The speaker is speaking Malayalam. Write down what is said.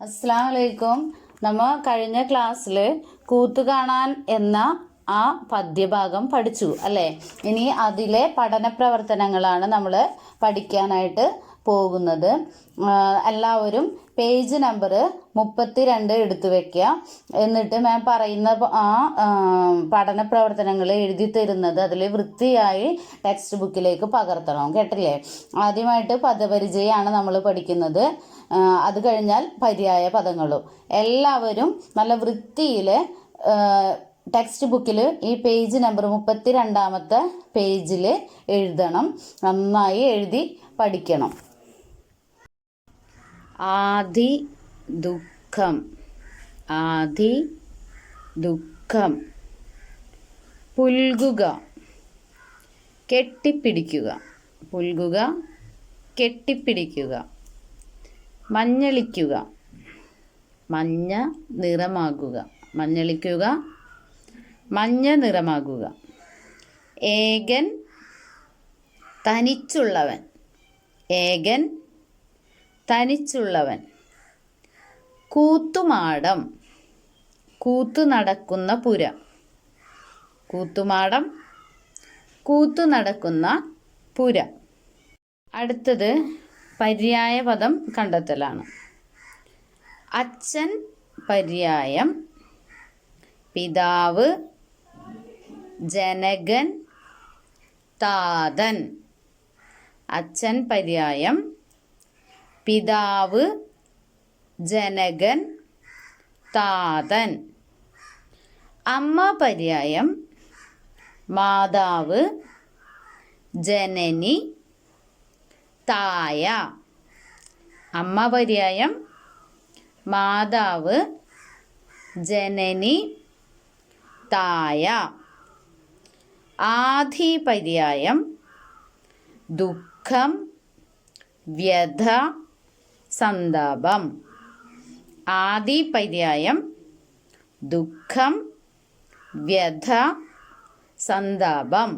അസ്സലാമു അലൈക്കും. നമ്മൾ കഴിഞ്ഞ ക്ലാസ്സിൽ കൂത്ത് കാണാൻ എന്ന ആ പദ്യഭാഗം പഠിച്ചു അല്ലേ? ഇനി അതിലെ പഠന പ്രവർത്തനങ്ങളാണ് നമ്മൾ പഠിക്കാനായിട്ട് പോകുന്നത്. എല്ലാവരും പേജ് നമ്പർ 32 എടുത്തു വെക്കുക. എന്നിട്ട് ഞാൻ പറയുന്ന ആ പഠന പ്രവർത്തനങ്ങൾ എഴുതി തരുന്നത് അതിൽ വൃത്തിയായി ടെക്സ്റ്റ് ബുക്കിലേക്ക് പകർത്തണം. കേട്ടില്ലേ? ആദ്യമായിട്ട് പദപരിചയമാണ് നമ്മൾ പഠിക്കുന്നത്. അത് കഴിഞ്ഞാൽ പര്യായ പദങ്ങളും. എല്ലാവരും നല്ല വൃത്തിയിൽ ടെക്സ്റ്റ് ബുക്കിൽ ഈ പേജ് നമ്പർ 32 പേജിൽ എഴുതണം. നന്നായി എഴുതി പഠിക്കണം. ആദി ദുഃഖം, ആദി ദുഃഖം. പുൽകുക, കെട്ടിപ്പിടിക്കുക, പുൽകുക, കെട്ടിപ്പിടിക്കുക. മഞ്ഞളിക്കുക, മഞ്ഞ നിറമാകുക, മഞ്ഞളിക്കുക, മഞ്ഞ നിറമാകുക. ഏകൻ, തനിച്ചുള്ളവൻ, ഏകൻ, തനിച്ചുള്ളവൻ. കൂത്തുമാടം, കൂത്തു നടക്കുന്ന പുര, കൂത്തുമാടം, കൂത്തു നടക്കുന്ന പുര. അടുത്തത് പര്യായ പദം കണ്ടെത്തലാണ്. അച്ഛൻ പര്യായം, പിതാവ്, ജനകൻ, താതൻ. അച്ഛൻ പര്യായം, പിതാവ്, ജനകൻ, താതൻ. അമ്മ പര്യായം, മാതാവ്, ജനനി, തായ. അമ്മ പര്യായം, മാതാവ്, ജനനി, തായ. ആദി പര്യായം, ദുഃഖം, വ്യഥ, സന്താപം. ആദി പര്യായം, ദുഃഖം, വ്യഥ, സന്താപം.